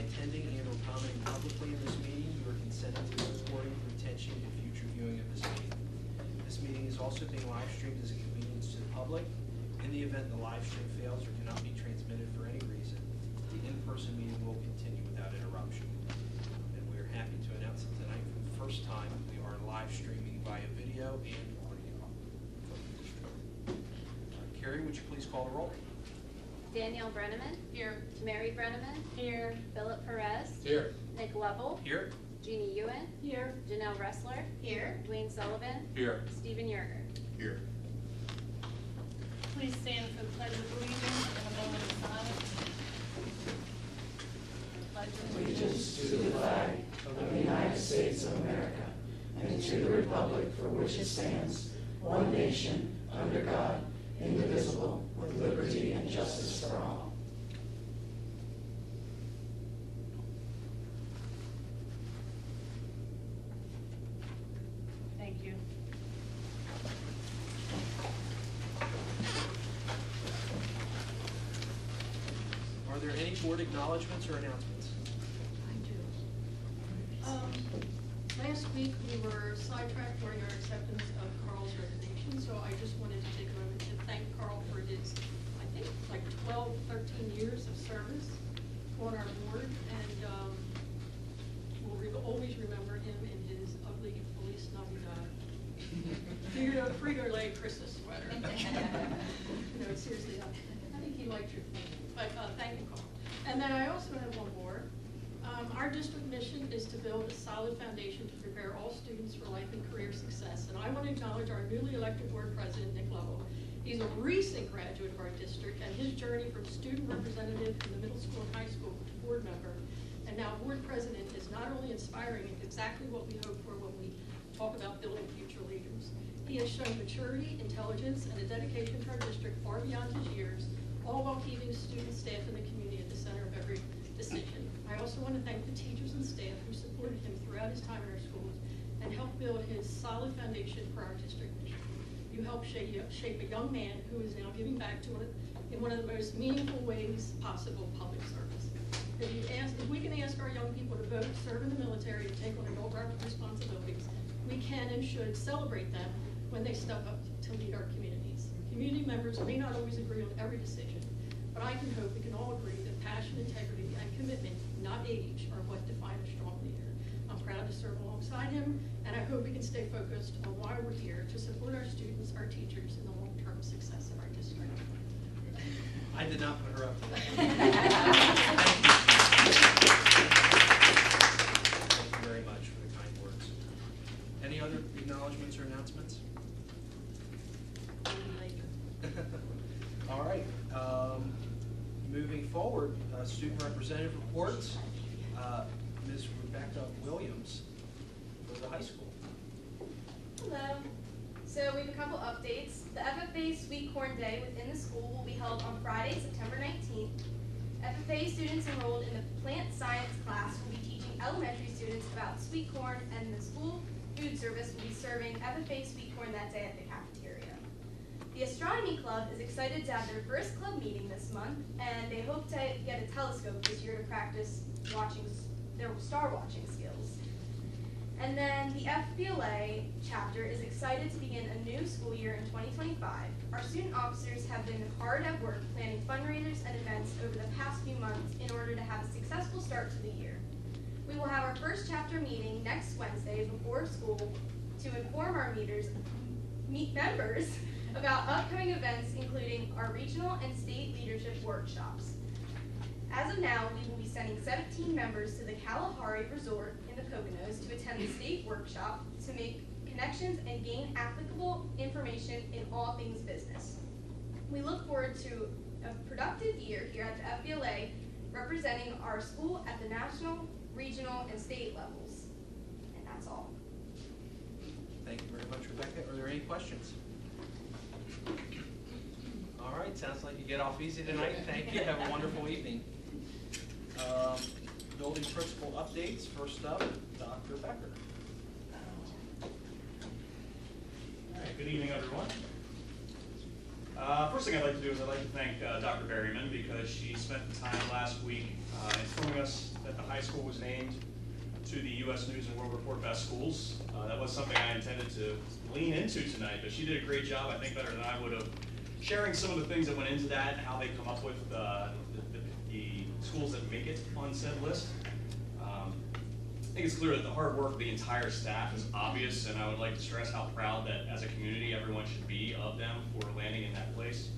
attending and or commenting publicly in this meeting, you are consenting to the recording, retention, and future viewing of this meeting. This meeting is also being live streamed as a convenience to the public. In the event the live stream fails or cannot be transmitted for any reason, the in-person meeting will continue without interruption. And we are happy to announce that tonight, for the first time, we are live streaming via video and audio. Carrie, would you please call the roll? Danielle Brenneman. Here. Mary Brenneman. Here. Philip Perez. Here. Nick Lovell. Here. Jeannie Ewan. Here. Janelle Ressler. Here. Dwayne Sullivan. Here. Stephen Yerger. Here. Please stand for the Pledge of Allegiance and a moment of silence. Allegiance to the flag of the United States of America and to the republic for which it stands, one nation, under God, indivisible, with liberty and justice for all. Thank you. Are there any board acknowledgements or announcements? I do. Last week, we were sidetracked during our acceptance of Carl's resignation, so I just wanted to take a moment to thank Carl for his, I think, like 12, 13 years of service on our board, and we'll always remember him in his ugly Feliz Navidad Frito-Lay Christmas sweater. No, seriously, I think he liked your thing. But thank you, Carl. And then I also have one more. Our district mission is to build a solid foundation to prepare all students for life and career success. And I want to acknowledge our newly elected board president, Nick Lovell. He's a recent graduate of our district, and his journey from student representative in the middle school and high school to board member and now board president is not only inspiring and exactly what we hope for when we talk about building future leaders. He has shown maturity, intelligence, and a dedication to our district far beyond his years, all while keeping students, staff, and the community at the center of every decision. I also want to thank the teachers and staff who supported him throughout his time in our schools and helped build his solid foundation for our district mission. You helped shape a young man who is now giving back to in one of the most meaningful ways possible, public service. If we can ask our young people to vote, serve in the military, and take on adult responsibilities, we can and should celebrate them when they step up to lead our communities. Community members may not always agree on every decision, but I can hope we can all agree that passion, integrity, and commitment, not age, are what define a strong leader. I'm proud to serve alongside him, and I hope we can stay focused on why we're here to support our students, our teachers, and the long-term success of our district. I did not put her up to that. Thank you very much for the kind words. Any other acknowledgements or announcements? All right. Moving forward, student representative reports. Ms. Rebecca Williams for the high school. Hello. So we have a couple updates. The FFA Sweet Corn Day within the school will be held on Friday, September 19th. FFA students enrolled in the plant science class will be teaching elementary students about sweet corn, and the school food service will be serving FFA sweet corn that day at the cafeteria. The Astronomy Club is excited to have their first club meeting this month, and they hope to get a telescope this year to practice their star watching skills. And then the FBLA chapter is excited to begin a new school year in 2025. Our student officers have been hard at work planning fundraisers and events over the past few months in order to have a successful start to the year. We will have our first chapter meeting next Wednesday before school to inform our members about upcoming events, including our regional and state leadership workshops. As of now, we will be sending 17 members to the Kalahari Resort in the Poconos to attend the state workshop to make connections and gain applicable information in all things business. We look forward to a productive year here at the FBLA, representing our school at the national, regional, and state levels. And that's all. Thank you very much, Rebecca. Are there any questions? All right, sounds like you get off easy tonight. Thank you. Have a wonderful evening. Building principal updates. First up, Dr. Becker. All right, good evening, everyone. First thing I'd like to do is I'd like to thank Dr. Berryman because she spent the time last week informing us that the high school was named to the U.S. News and World Report Best Schools. That was something I intended to lean into tonight, but she did a great job, I think better than I would have, sharing some of the things that went into that, how they come up with the schools that make it on said list. I think it's clear that the hard work of the entire staff is obvious, and I would like to stress how proud that as a community everyone should be of them for landing in that place.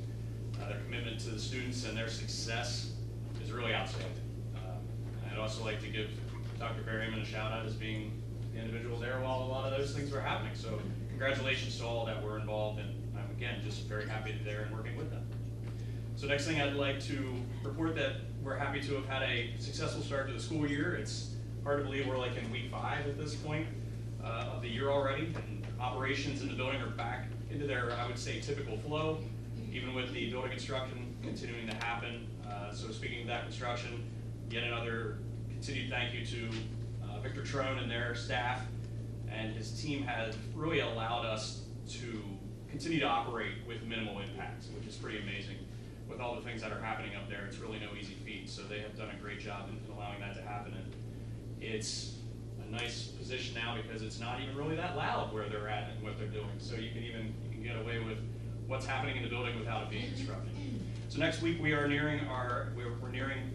Their commitment to the students and their success is really outstanding. I'd also like to give Dr. Berryman a shout out as being the individual there while a lot of those things were happening. So congratulations to all that were involved, and I'm again just very happy to be there and working with them. So next thing, I'd like to report that we're happy to have had a successful start to the school year. It's hard to believe we're like in week 5 at this point of the year already, and operations in the building are back into their, I would say, typical flow, even with the building construction continuing to happen. So speaking of that construction, yet another continued thank you to Victor Trone and their staff, and his team has really allowed us to continue to operate with minimal impacts, which is pretty amazing. With all the things that are happening up there, it's really no easy feat. So they have done a great job in allowing that to happen. And it's a nice position now because it's not even really that loud where they're at and what they're doing. So you can get away with what's happening in the building without it being disrupted. So next week we're nearing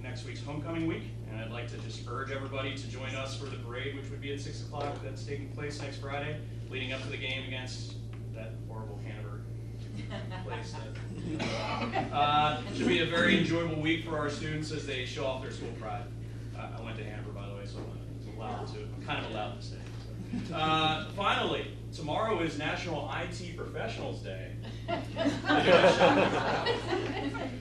next week's homecoming week, and I'd like to just urge everybody to join us for the parade, which would be at 6 o'clock. That's taking place next Friday, leading up to the game against that horrible Hanover place. Should be a very enjoyable week for our students as they show off their school pride. I went to Hanover, by the way, so I'm kind of allowed to say. Finally, tomorrow is National IT Professionals Day.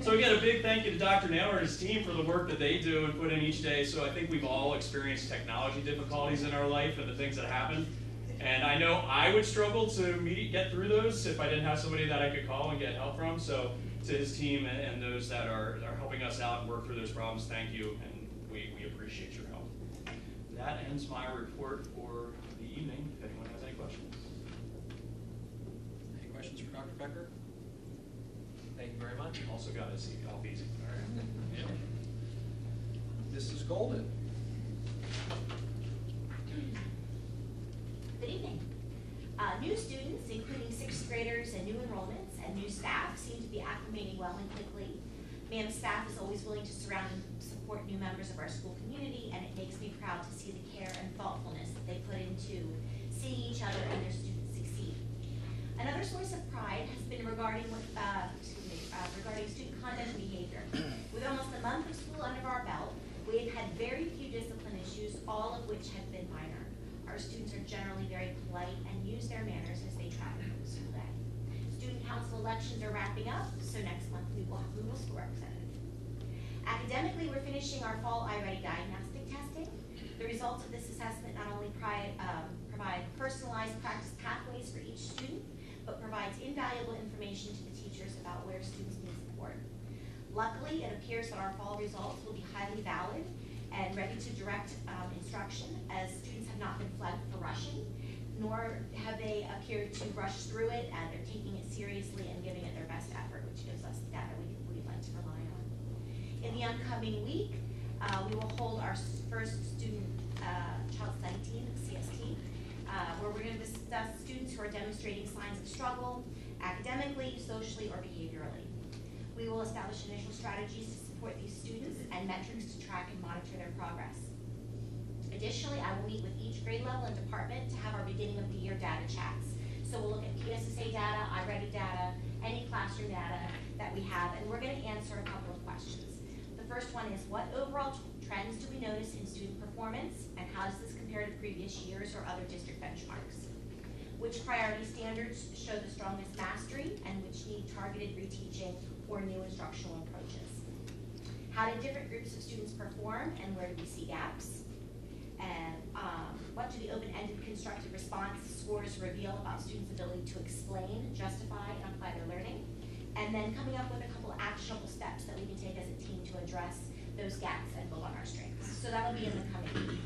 So again, a big thank you to Dr. Naylor and his team for the work that they do and put in each day. So I think we've all experienced technology difficulties in our life and the things that happen. And I know I would struggle to get through those if I didn't have somebody that I could call and get help from. So to his team and those that are helping us out and work through those problems, thank you, and we appreciate your help. That ends my report for the evening, if anyone has any questions. Any questions for Dr. Becker? Thank you very much. Also got to see off easy. All right. Yeah. Mrs. Golden. Good evening. New students, including 6th graders and new enrollments and new staff, seem to be acclimating well and quickly. MAM staff is always willing to surround and support new members of our school community, and it makes me proud to see the care and thoughtfulness that they put into seeing each other and their students succeed. Another source of pride has been regarding student conduct and behavior. With almost a month of school under our belt, we have had very few discipline issues, all of which have been minor. Our students are generally very polite and use their manners as they travel through the school day. Student council elections are wrapping up, so next month we will have a middle school representative. Academically, we're finishing our fall iReady diagnostic testing. The results of this assessment not only provide personalized practice pathways for each student, but provides invaluable information to the teachers about where students need support. Luckily, it appears that our fall results will be highly valid and ready to direct instruction, as students have not been flagged for rushing, nor have they appeared to rush through it, and they're taking it seriously and giving it their best effort, which gives us the data we'd like to rely on. In the upcoming week, we will hold our first student child study team, CST, where we're going to discuss students who are demonstrating signs of struggle, academically, socially, or behaviorally. We will establish initial strategies to support these students and metrics to track and monitor their progress. Additionally, I will meet with each grade level and department to have our beginning of the year data chats. So we'll look at PSSA data, iReady data, any classroom data that we have, and we're going to answer a couple of questions. The first one is, what overall trends do we notice in student performance, and how does this compare to previous years or other district benchmarks? Which priority standards show the strongest mastery, and which need targeted reteaching or new instructional approaches? How did different groups of students perform, and where do we see gaps? And what do the open-ended constructive response scores reveal about students' ability to explain, justify, and apply their learning? And then coming up with a couple of actionable steps that we can take as a team to address those gaps and build on our strengths. So that'll be in the coming week.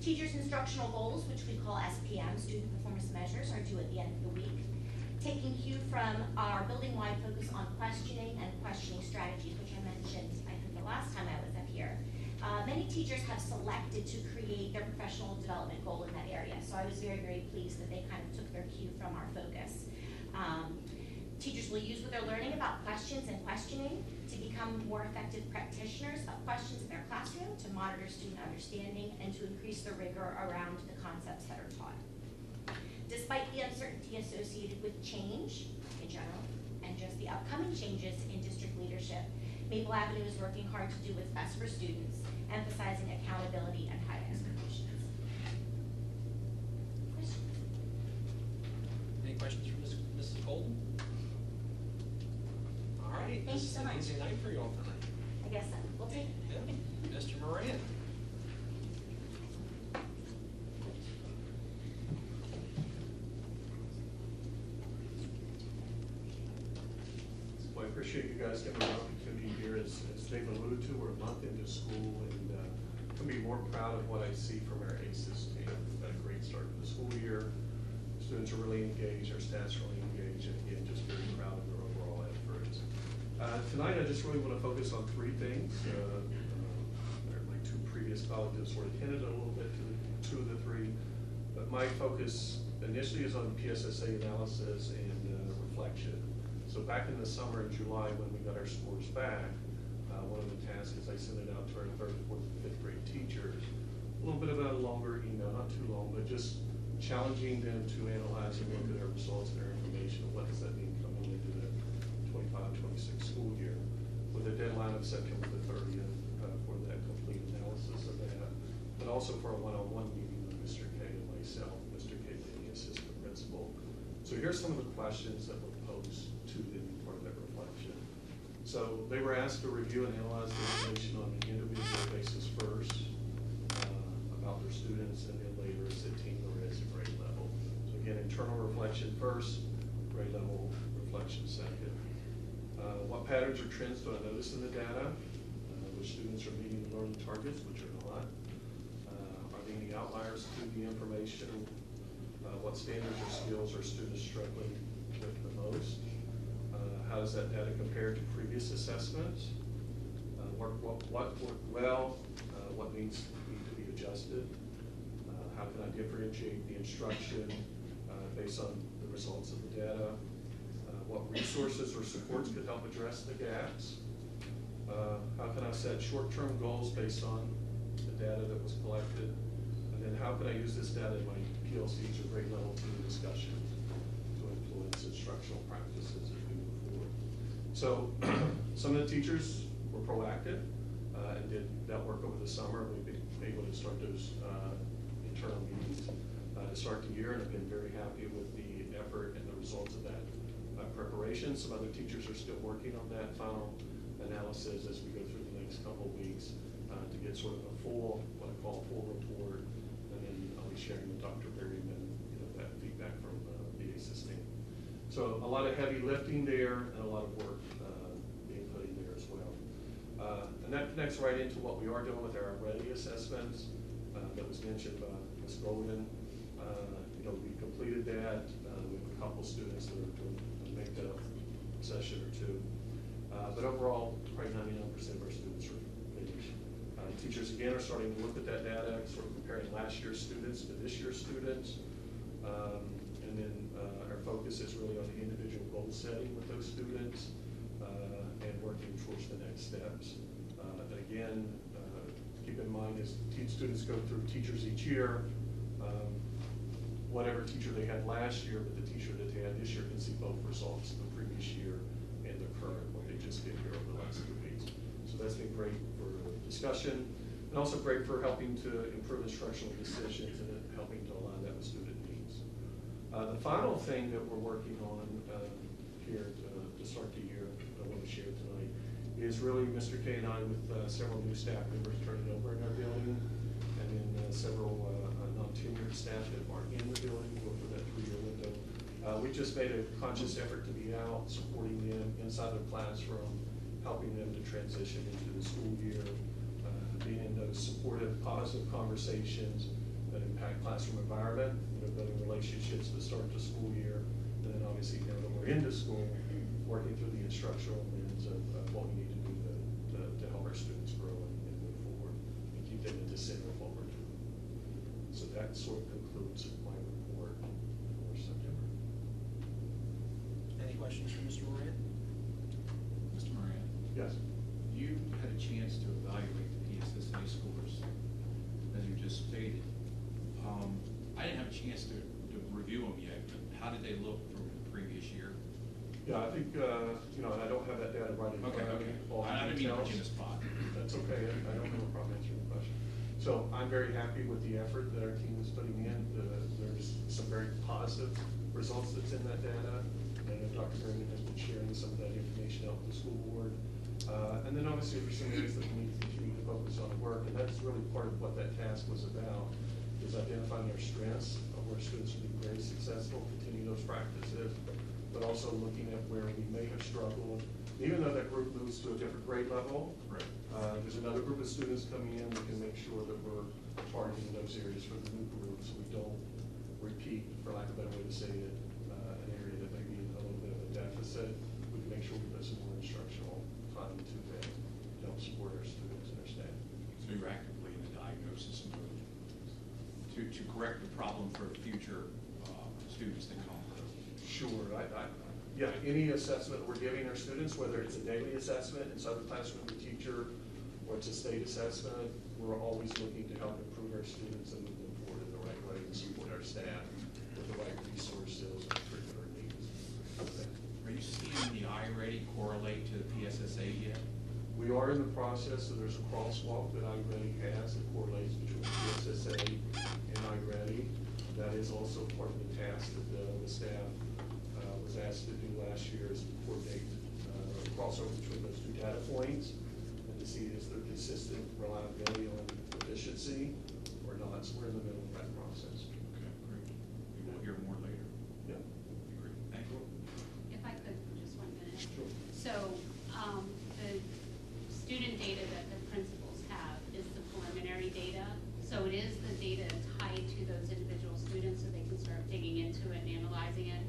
Teachers' instructional goals, which we call SPM, student performance measures, are due at the end of the week. Taking cue from our building-wide focus on questioning and questioning strategies, which I mentioned, I think, the last time I was up here. Many many teachers have selected to create their professional development goal in that area. So I was very, very pleased that they kind of took their cue from our focus. Teachers will use what they're learning about questions and questioning to become more effective practitioners of questions in their classroom, to monitor student understanding, and to increase the rigor around the concepts that are taught. Despite the uncertainty associated with change in general, and just the upcoming changes in district leadership, Maple Avenue is working hard to do what's best for students, emphasizing accountability and high expectations. Questions? Any questions for Mrs. Golden? All right, Thank you this is so an much. easy night for you all tonight. I guess so. We'll take it. Yeah. Mr. Moran. Well, I appreciate you guys giving me an opportunity here. As Dave alluded to, we're a month into school, and couldn't be more proud of what I see from our ACES team. We've had a great start to the school year. Students are really engaged, our staff's really engaged, and again, just very proud of their overall efforts. Tonight, I just really want to focus on three things. My two previous colleagues sort of hinted a little bit to two of the three, but my focus initially is on PSSA analysis and reflection. So back in the summer in July, when we got our scores back, one of the tasks is I sent it out to our third, fourth, and fifth grade teachers. A little bit of a longer email, not too long, but just challenging them to analyze and look at our results and our information. What does that mean coming into the 25-26 school year? With a deadline of September the 30th for that complete analysis of that, but also for a one-on-one meeting with Mr. K and myself, Mr. K being the assistant principal. So here's some of the questions that were posed to them part of that reflection. So they were asked to review and analyze the information on an individual basis first about their students, and then later as a team or as a grade level. So again, internal reflection first, grade level reflection second. What patterns or trends do I notice in the data? Which students are meeting the learning targets, which are not. Are there any outliers to the information? What standards or skills are students struggling with the most? How does that data compare to previous assessments? What worked well? What needs to be adjusted? How can I differentiate the instruction based on the results of the data? What resources or supports could help address the gaps? How can I set short-term goals based on the data that was collected? And then how can I use this data in my PLCs or grade level team discussions to influence instructional practices as we move forward? So some of the teachers were proactive and did that work over the summer. We've been able to start those internal meetings to start the year, and I've been very happy with the effort and the results of that preparation. Some other teachers are still working on that final analysis as we go through the next couple of weeks to get sort of a full, what I call a full report, and then I'll be sharing with Dr. Berryman, that feedback from the ACES team. So a lot of heavy lifting there and a lot of work being put in there as well. And that connects right into what we are doing with our ready assessments that was mentioned by Ms. Golden. We completed that. We have a couple students that are doing a make-up session or two. But overall, probably 99% of our students are finished. Teachers, again, are starting to look at that data, sort of comparing last year's students to this year's students. And then our focus is really on the individual goal setting with those students and working towards the next steps. And again, keep in mind as students go through teachers each year, whatever teacher they had last year, but the teacher that they had this year can see both results, the previous year and the current, what they just did here over the last 2 weeks. So that's been great for discussion, and also great for helping to improve instructional decisions and helping to align that with student needs. The final thing that we're working on here to start the year that I want to share tonight is really Mr. K and I with several new staff members turning over in our building, and then several non-tenured staff that aren't in the building for that 3-year window. We just made a conscious effort to be out, supporting them inside the classroom, helping them to transition into the school year, being in those supportive, positive conversations that impact classroom environment, building relationships to start the school year, and then obviously now that we're into school, working through the instructional lens of what we need to do to help our students grow and move forward. Thank you. the center of what we're doing. So that sort of concludes my report for September. Any questions for Mr. Moran? Mr. Moran, Yes. you had a chance to evaluate the PSSA scores, as you just stated. I didn't have a chance to review them yet, but how did they look from the previous year? Yeah, I think, you know, and I don't have that data right in front of me. All the I didn't mean to put you in details. the spot. That's okay, I don't have a problem answering the question. So I'm very happy with the effort that our team is putting in. There's some very positive results that's in that data. And Dr. Marion has been sharing some of that information out with the school board. And then obviously there's some areas that we need to continue to focus on work, and that's really part of what that task was about, is identifying our strengths, where students will be very successful, continue those practices, but also looking at where we may have struggled. Even though that group moves to a different grade level, Right. There's another group of students coming in, we can make sure that we're targeting those areas for the new group, so we don't repeat, for lack of a better way to say it, an area that may be a little bit of a deficit. We can make sure we put some more instructional time to that, to help support our students and our staff. So you're actively in the diagnosis mode to correct the problem for future students that come through. Sure, yeah, any assessment we're giving our students, whether it's a daily assessment inside the classroom with the teacher, or it's a state assessment, we're always looking to help improve our students and move them forward in the right way and support our staff with the right resources and curricular needs. Are you seeing the iReady correlate to the PSSA yet? We are in the process, so there's a crosswalk that iReady has that correlates between PSSA and iReady. That is also part of the task that the staff was asked to do last year, is to coordinate crossover between those two data points and to see is there consistent reliability on efficiency or not. So we're in the middle of that process. Okay, great. We will hear more later. Yeah. Great, thank you. If I could, for just 1 minute. Sure. So, the student data that the principals have is the preliminary data. So it is the data tied to those individual students so they can start digging into it and analyzing it.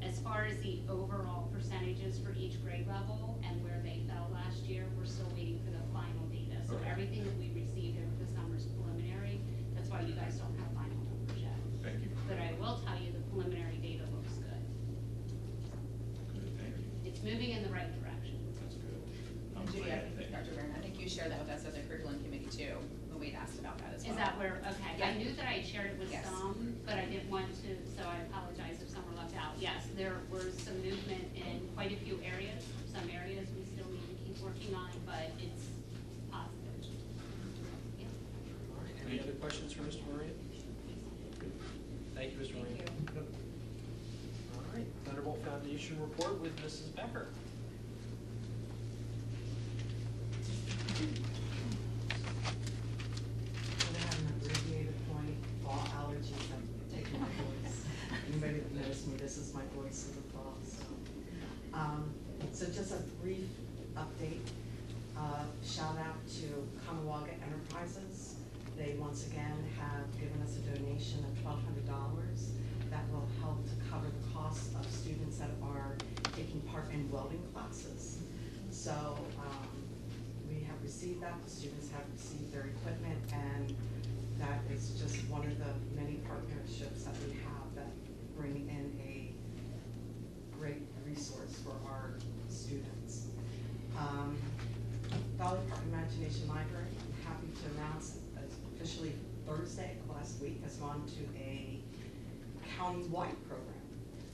As far as the overall percentages for each grade level and where they fell last year, we're still waiting for the final data. So Okay. everything that we received over the summer is preliminary. That's why you guys don't have final numbers yet. Thank you. But I will tell you the preliminary data looks good. Good, thank you. It's moving in the right direction. That's good. I'm And Judy, glad. Thank you. Dr. Byrne, I think you shared that with us as a curriculum committee too, when we asked about that as well. Is that where, okay, I Yeah. knew that I had shared it with Yes. some, but I didn't want to, so I apologize if some were left out. Yes, there was some movement in quite a few areas. Some areas we still need to keep working on, but it's positive. Yeah. All right, any other questions for Mr. Moran? Thank you, Mr. Moran. Thank you. All right, Thunderbolt Foundation report with Mrs. Becker. I have an abbreviated point, fall allergies, I'm taking my voice. Anybody that knows me, this is my voice of the fall, so. So just a brief update. Shout out to Conawaga Enterprises. They once again have given us a donation of $1,200 that will help to cover the cost of students that are taking part in welding classes. So, we have received that, the students have received their equipment, and that is just one of the many partnerships that we have that bring in a great resource for our students. Dolly Park Imagination Library, I'm happy to announce officially Thursday of last week has gone to a county-wide program.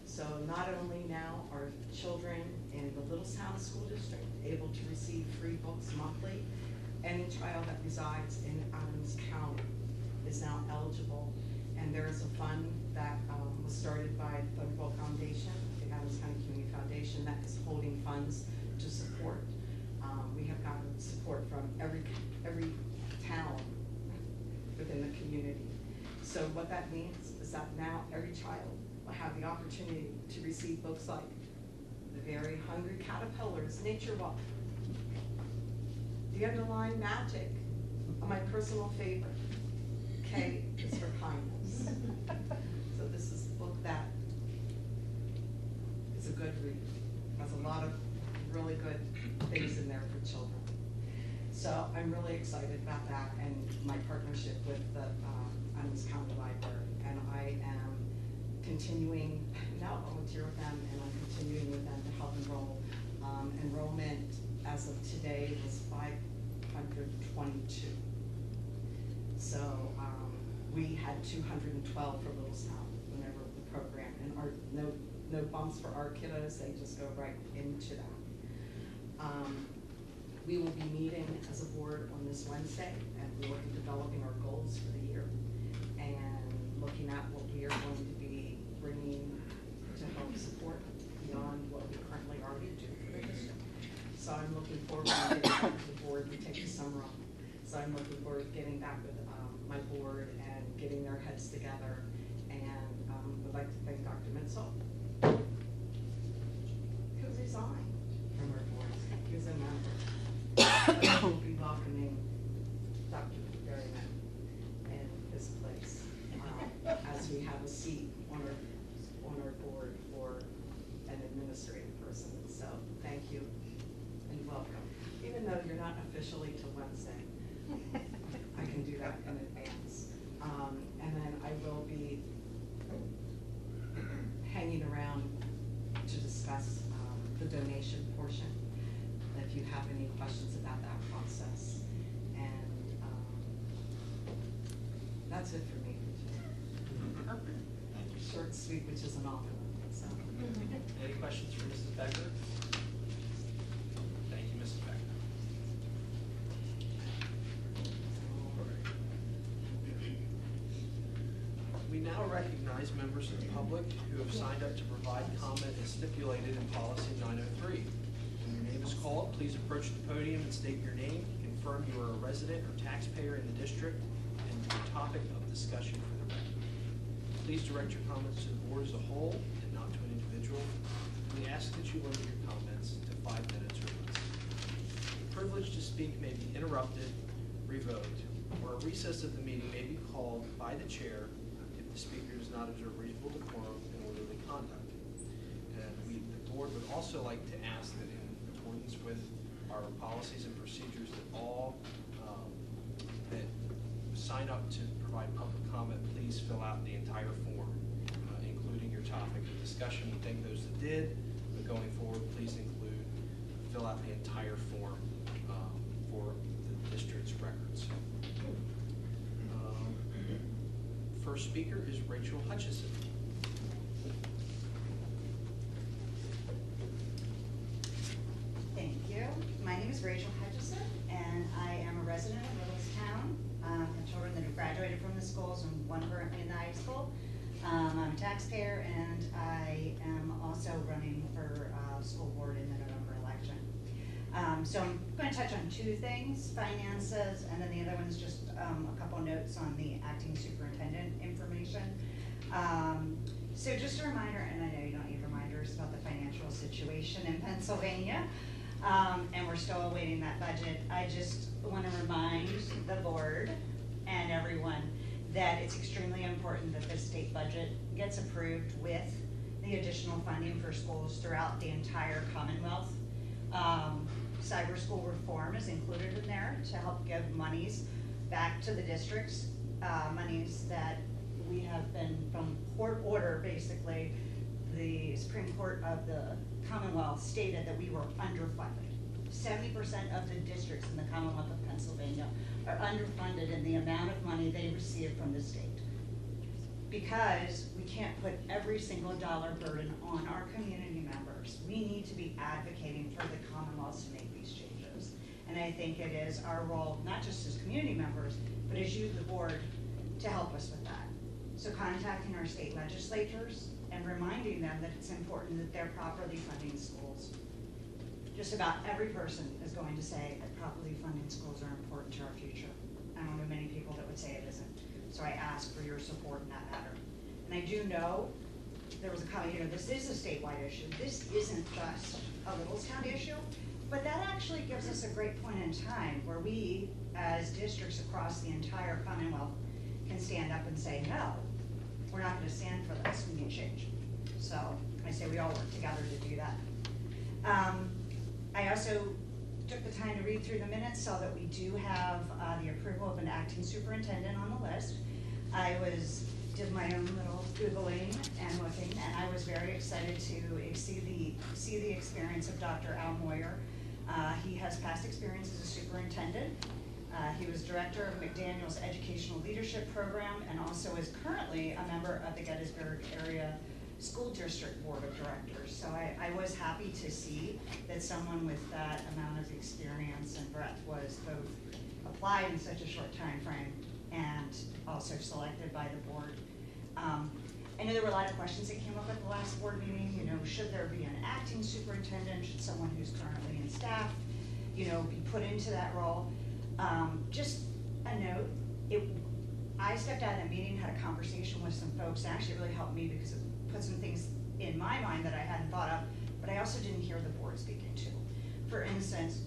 So not only now are children in the Littlestown School District able to receive free books monthly, any child that resides in Adams County is now eligible. And there is a fund that was started by the Thunderbolt Foundation, the Adams County Community Foundation, that is holding funds to support. We have gotten support from every town within the community. So what that means is that now every child will have the opportunity to receive books like The Very Hungry Caterpillars, Nature Walk, The Underlying Magic, my personal favorite, K is for Kindness. So this is a book that is a good read, has a lot of really good things in there for children. So I'm really excited about that and my partnership with the Adams County Library. And I am continuing, now volunteer with them, and I'm continuing with them to help enroll. Enrollment as of today was 522. So we had 212 for Littlestown whenever the program, and no bumps for our kiddos, they just go right into that. We will be meeting as a board on this Wednesday, and we will be developing our goals for the year and looking at what we are going to be bringing to help support beyond what we currently already do for the district. So I'm looking forward to getting back to the board. We take the summer off. So I'm looking forward to getting back with my board and getting their heads together. And would like to thank Dr. Mitchell, who resigned from our board. He was a member. We'll be welcoming Dr. Berryman in his place as we have a seat on our board for an administrative person. So thank you and welcome. Even though you're not officially till Wednesday, I can do that in advance. And then I will be hanging around to discuss the donation portion. If you have any questions about that process. And that's it for me. Short and sweet, which isn't often. So. Any questions for Mrs. Becker? Thank you, Mrs. Becker. We now recognize members of the public who have signed up to provide comment as stipulated in policy 903. When your name is called, please approach the podium and state your name, confirm you are a resident or taxpayer in the district, and your topic of discussion for the record. Please direct your comments to the board as a whole and not to an individual. We ask that you limit your comments to 5 minutes or less. The privilege to speak may be interrupted, revoked, or a recess of the meeting may be called by the chair if the speaker does not observe reasonable decorum and orderly conduct. And the board would also like to ask that in accordance with our policies and procedures that all that sign up to provide public comment, please fill out the entire form, including your topic of discussion. We thank those that did, but going forward, please fill out the entire form for the district's records. First speaker is Rachel Hutchison. Thank you. My name is Rachel Hutchison, and I am a resident of Littlestown. I have children that have graduated from the schools and one currently in the high school. I'm a taxpayer, and I am also running for school board in the November election. So I'm going to touch on 2 things, finances, and then the other one's just a couple notes on the acting superintendent information. So just a reminder, and I know you don't need reminders about the financial situation in Pennsylvania, and we're still awaiting that budget. I just want to remind the board and everyone that it's extremely important that the state budget gets approved with the additional funding for schools throughout the entire Commonwealth. Cyber school reform is included in there to help give monies back to the districts, monies that we have been from court order, basically. The Supreme Court of the Commonwealth stated that we were underfunded. 70% of the districts in the Commonwealth of Pennsylvania are underfunded in the amount of money they receive from the state. Because we can't put every single dollar burden on our community members. We need to be advocating for the Commonwealth to make these changes. And I think it is our role, not just as community members, but as you, the board, to help us with that. So contacting our state legislators and reminding them that it's important that they're properly funding schools. Just about every person is going to say that properly funding schools are important to our future. I don't know many people that would say it isn't. So I ask for your support in that matter. And I do know there was a comment, this is a statewide issue. This isn't just a Littlestown issue, but that actually gives us a great point in time where we, as districts across the entire Commonwealth, can stand up and say, no, we're not going to stand for this. We need change. So I say we all work together to do that. I also took the time to read through the minutes, saw that we do have the approval of an acting superintendent on the list. Did my own little Googling and looking, and I was very excited to see the experience of Dr. Al Moyer. He has past experience as a superintendent. He was director of McDaniel's Educational Leadership Program and also is currently a member of the Gettysburg Area School District Board of Directors. So I was happy to see that someone with that amount of experience and breadth was both applied in such a short time frame and also selected by the board. I know there were a lot of questions that came up at the last board meeting. You know, should there be an acting superintendent? Should someone who's currently in staff, you know, be put into that role? Just a note, I stepped out of that meeting, had a conversation with some folks, and actually it really helped me because it put some things in my mind that I hadn't thought of, but I also didn't hear the board speaking to. For instance,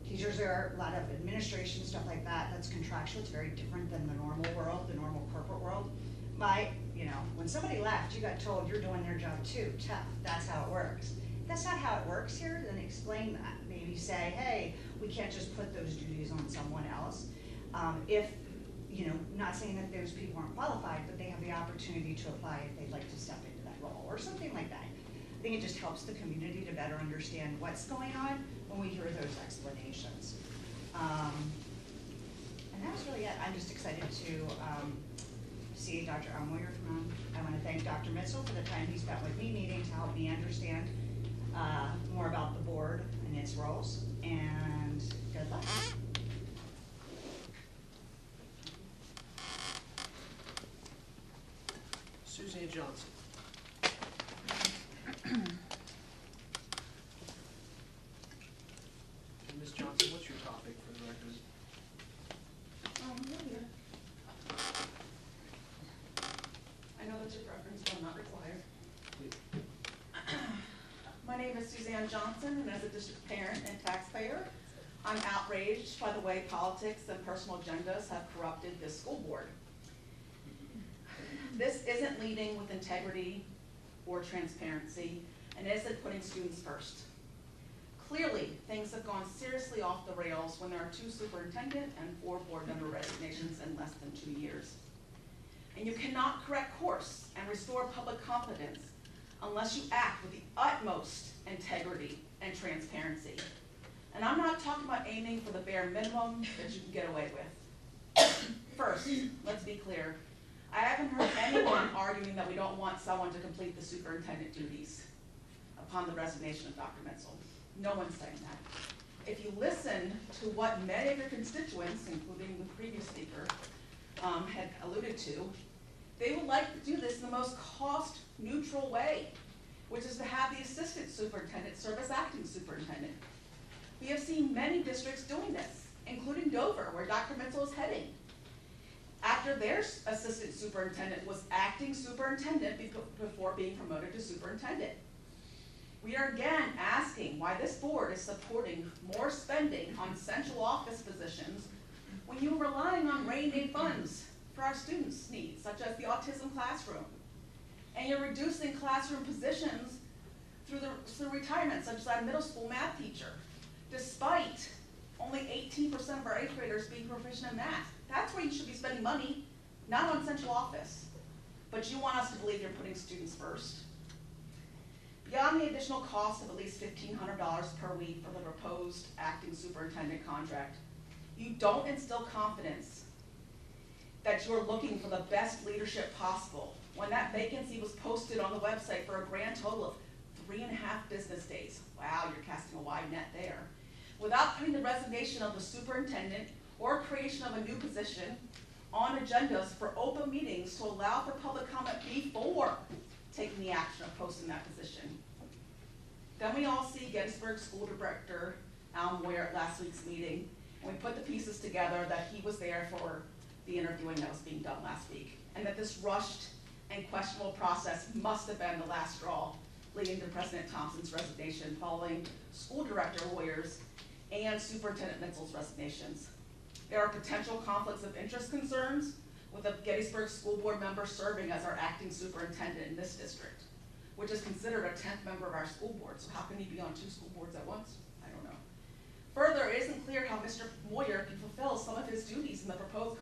teachers are a lot of administration, stuff like that, that's contractual, it's very different than the normal world, the normal corporate world. When somebody left, you got told you're doing their job too, tough, that's how it works. If that's not how it works here, then explain that. Maybe say, hey, we can't just put those duties on someone else. Not saying that those people aren't qualified, but they have the opportunity to apply if they'd like to step into that role, or something like that. I think it just helps the community to better understand what's going on when we hear those explanations. And that was really it. I'm just excited to see Dr. Elmoyer come on. I want to thank Dr. Mitchell for the time he spent with me meeting to help me understand more about the board and its roles, and good luck. Suzanne Johnson. And Ms. Johnson, what's your topic for the record? I know that's your preference, but I'm not required. My name is Suzanne Johnson, and as a district parent and taxpayer, I'm outraged by the way politics and personal agendas have corrupted this school board. This isn't leading with integrity or transparency, and isn't putting students first. Clearly, things have gone seriously off the rails when there are 2 superintendent and 4 board member resignations in less than 2 years. And you cannot correct course and restore public confidence unless you act with the utmost integrity and transparency. And I'm not talking about aiming for the bare minimum that you can get away with. First, let's be clear. I haven't heard anyone arguing that we don't want someone to complete the superintendent duties upon the resignation of Dr. Mitchell. No one's saying that. If you listen to what many of your constituents, including the previous speaker, had alluded to, they would like to do this in the most cost-neutral way, which is to have the assistant superintendent serve as acting superintendent. We have seen many districts doing this, including Dover, where Dr. Mitchell is heading. After their assistant superintendent was acting superintendent before being promoted to superintendent. We are again asking why this board is supporting more spending on central office positions when you are relying on rainy day funds for our students' needs, such as the autism classroom. And you're reducing classroom positions through retirement, such as our middle school math teacher, despite only 18% of our 8th graders being proficient in math. That's where you should be spending money, not on central office. But you want us to believe you're putting students first. Beyond the additional cost of at least $1,500 per week for the proposed acting superintendent contract, you don't instill confidence that you're looking for the best leadership possible when that vacancy was posted on the website for a grand total of 3.5 business days. Wow, you're casting a wide net there. Without putting the resignation of the superintendent or creation of a new position on agendas for open meetings to allow for public comment before taking the action of posting that position. Then we all see Gettysburg School Director Al Moyer at last week's meeting, and we put the pieces together that he was there for the interviewing that was being done last week, and that this rushed and questionable process must have been the last straw leading to President Thompson's resignation following School Director Moyer's and Superintendent Mitchell's resignations. There are potential conflicts of interest concerns with a Gettysburg School Board member serving as our acting superintendent in this district, which is considered a 10th member of our school board. So how can he be on 2 school boards at once? I don't know. Further, it isn't clear how Mr. Moyer can fulfill some of his duties in the proposed